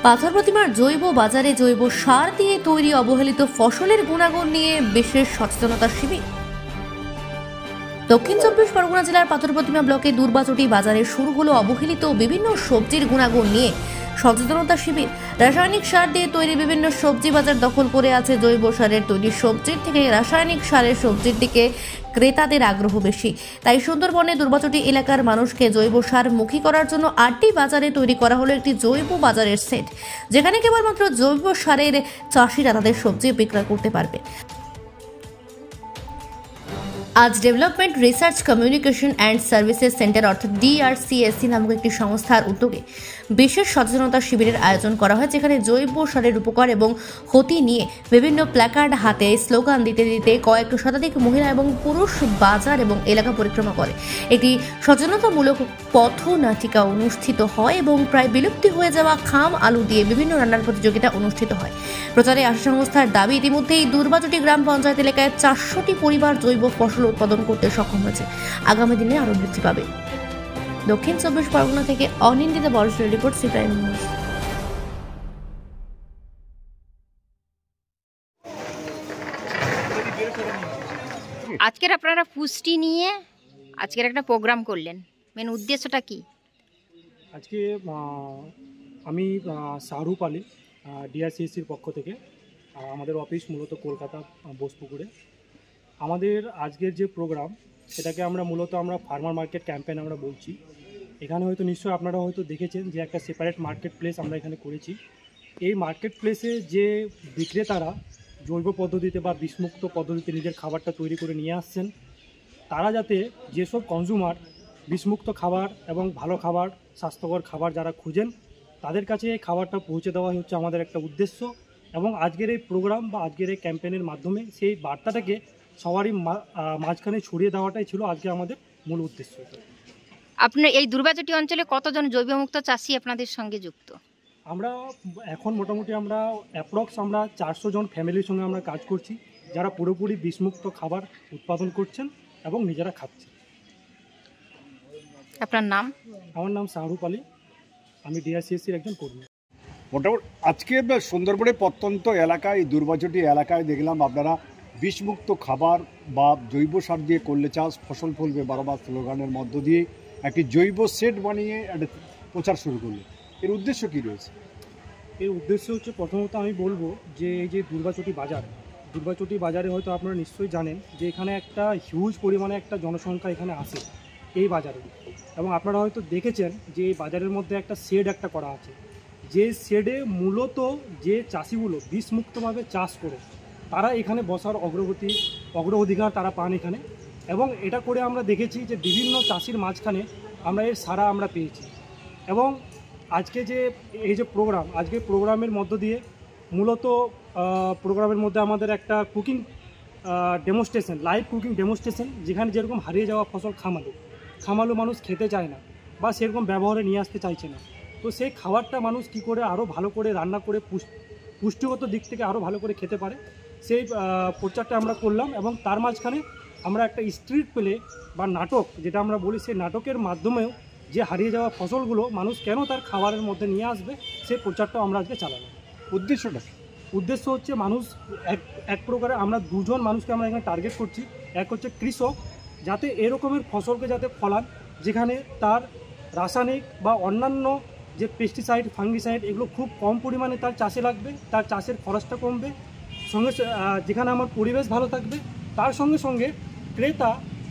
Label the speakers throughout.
Speaker 1: পাথর প্রতিমার জৈব বাজারে জৈব সার দিয়ে তৈরি অবহেলিত ফসলের গুণাগুণ নিয়ে বিশেষ সচেতনতা শিবির। দক্ষিণ চব্বিশ পরগনা জেলার পাথর প্রতিমা ব্লকে দুর্বাচটি বাজারে শুরু হলো অবহেলিত বিভিন্ন সবজির গুণাগুণ নিয়ে সচেতনতা শিবির। রাসায়নিক সার দিয়ে তৈরি বিভিন্ন সবজি বাজার দখল করে আছে। জৈব সারের তৈরি সবজির থেকে রাসায়নিক সারের সবজির দিকে ক্রেতাদের আগ্রহ বেশি। তাই সুন্দরবনে দুর্বাচটি এলাকার মানুষকে জৈব সার মুখী করার জন্য 8টি বাজারে তৈরি করা হলো একটি জৈব বাজারের সেট, যেখানে কেবলমাত্র জৈব সারের চাষিরা তাদের সবজি বিক্রয় করতে পারবে। আজ development research communication and services centre অর্থাৎ DRCSC নামক একটি সংস্থার উদ্যোগে বিশেষ সচেতনতা শিবিরের আয়োজন করা হয়, যেখানে জৈব সারের উপকার এবং ক্ষতি নিয়ে বিভিন্ন প্ল্যাকার্ড হাতে স্লোগান দিতে দিতে কয়েক শতাধিক মহিলা এবং পুরুষ বাজার এবং এলাকা পরিক্রমা করে। একটি সচেতনতামূলক পথনাটিকা অনুষ্ঠিত হয় এবং প্রায় বিলুপ্তি হয়ে যাওয়া খাম আলু দিয়ে বিভিন্ন রান্নার প্রতিযোগিতা অনুষ্ঠিত হয়। প্রচারে আসা সংস্থার দাবি, ইতিমধ্যেই দুর্বাচটি গ্রাম পঞ্চায়েত এলাকায় 400টি পরিবার জৈব ফসল উৎপাদন করতে সক্ষম হয়েছে। আগামী দিনে আরো বৃদ্ধি পাবে। দক্ষিণ চব্বিশ পরগনা থেকে অনিন্দিতা বড়সড় রিপোর্ট, সি প্রাইম নিউজ।
Speaker 2: আজকের আপনারা পুষ্টি নিয়ে আজকের একটা প্রোগ্রাম করলেন, মেন উদ্দেশ্যটা কি?
Speaker 3: আজকে আমি শাহরুখ আলী, DRCSCর পক্ষ থেকে। আমাদের অফিস মূলত কলকাতা বোসপুকুরে। আমাদের আজকের যে প্রোগ্রাম, সেটাকে আমরা মূলত ফার্মার মার্কেট ক্যাম্পেইন আমরা বলছি। এখানে হয়তো নিশ্চয়ই আপনারা হয়তো দেখেছেন যে একটা সেপারেট মার্কেট প্লেস আমরা এখানে করেছি। এই মার্কেট প্লেসে যে বিক্রেতারা জৈব পদ্ধতিতে বা বিষমুক্ত পদ্ধতিতে নিজের খাবারটা তৈরি করে নিয়ে আসছেন, তারা যাতে যেসব কনজিউমার বিষমুক্ত খাবার এবং ভালো খাবার, স্বাস্থ্যকর খাবার যারা খুঁজেন, তাদের কাছে এই খাবারটা পৌঁছে দেওয়া হচ্ছে আমাদের একটা উদ্দেশ্য। এবং আজকের এই প্রোগ্রাম বা আজকের এই ক্যাম্পেইনের মাধ্যমে সেই বার্তাটাকে সবারই মাঝখানে ছড়িয়ে দেওয়াটাই ছিল আজকে আমাদের মূল উদ্দেশ্য।
Speaker 2: আপনার এই দুর্বাচটি অঞ্চলে কতজন জৈবমুক্ত চাষি আপনাদের সঙ্গে যুক্ত?
Speaker 3: আমরা এখন মোটামুটি অ্যাপ্রক্স 400 জন ফ্যামিলির সঙ্গে আমরা কাজ করছি, যারা পুরোপুরি বিষমুক্ত খাবার উৎপাদন করছেন এবং নিজেরা খাচ্ছেন।
Speaker 2: আপনার নাম?
Speaker 3: আমার নাম শাহরুখ আলী, আমি DRCSCর একজন কর্মী।
Speaker 4: মোটামুটি আজকে সুন্দরবনের প্রত্যন্ত এলাকায়, দুর্বাচটি এলাকায় দেখলাম আপনারা বিষমুক্ত খাবার বা জৈব সার দিয়ে করলে চাষ, ফসল ফলবে 12 মাস স্লোগানের মধ্য দিয়ে একটি জৈব সেট বানিয়ে একটা প্রচার শুরু করলো। এর উদ্দেশ্য কী রয়েছে?
Speaker 3: এর উদ্দেশ্য হচ্ছে, প্রথমত আমি বলবো যে এই যে দুর্বাচটি বাজারে হয়তো আপনারা নিশ্চয়ই জানেন যে এখানে একটা হিউজ পরিমাণে একটা জনসংখ্যা এখানে আসে এই বাজারে। এবং আপনারা হয়তো দেখেছেন যে এই বাজারের মধ্যে একটা শেড করা আছে, যে শেডে মূলত যে চাষিগুলো বিষমুক্তভাবে চাষ করে তারা এখানে বসার অগ্রাধিকার তারা পান এখানে। এবং এটা করে আমরা দেখেছি যে বিভিন্ন চাষির মাঝখানে আমরা এর সাড়া আমরা পেয়েছি। এবং আজকে যে এই যে প্রোগ্রাম, আজকে প্রোগ্রামের মধ্য দিয়ে মূলত প্রোগ্রামের মধ্যে আমাদের একটা cooking demonstration, live cooking demonstration, যেখানে যেরকম হারিয়ে যাওয়া ফসল খামালু মানুষ খেতে চায় না বা সেরকম ব্যবহারে নিয়ে আসতে চাইছে না, তো সেই খাবারটা মানুষ কি করে আরও ভালো করে রান্না করে পুষ্টিগত দিক থেকে আরও ভালো করে খেতে পারে, সেই প্রচারটা আমরা করলাম। এবং তার মাঝখানে আমরা একটা স্ট্রিট প্লে বা নাটক, যেটা আমরা বলি, সেই নাটকের মাধ্যমেও যে হারিয়ে যাওয়া ফসলগুলো মানুষ কেন তার খাবারের মধ্যে নিয়ে আসবে, সেই প্রচারটাও আমরা আজকে চালালাম। উদ্দেশ্য হচ্ছে মানুষ এক প্রকারে আমরা দুজন মানুষকে আমরা এখানে টার্গেট করছি। এক হচ্ছে কৃষক, যাতে এরকমের ফসলকে যাতে ফলান যেখানে তার রাসায়নিক বা অন্যান্য যে পেস্টিসাইড, ফাঙ্গিসাইড, এগুলো খুব কম পরিমাণে তার চাষে লাগবে, তার চাষের খরচটা কমবে, সঙ্গে যেখানে আমার পরিবেশ ভালো থাকবে। তার সঙ্গে সঙ্গে ক্রেতা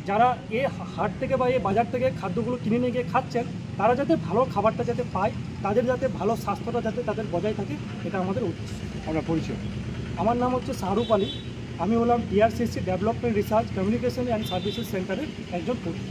Speaker 3: যারা এই হাট থেকে বা এই বাজার থেকে খাদ্যগুলো কিনে নিয়ে গিয়ে খাচ্ছেন, তারা যাতে ভালো খাবারটা যাতে পায়, তাদের যাতে ভালো স্বাস্থ্যটা যাতে তাদের বজায় থাকে, এটা আমাদের উদ্দেশ্য।
Speaker 4: আমরা পরিচয়,
Speaker 3: আমার নাম হচ্ছে শাহরুখ আলী, আমি হলাম DRCSC development research communication and services সেন্টারের একজন কর্মী।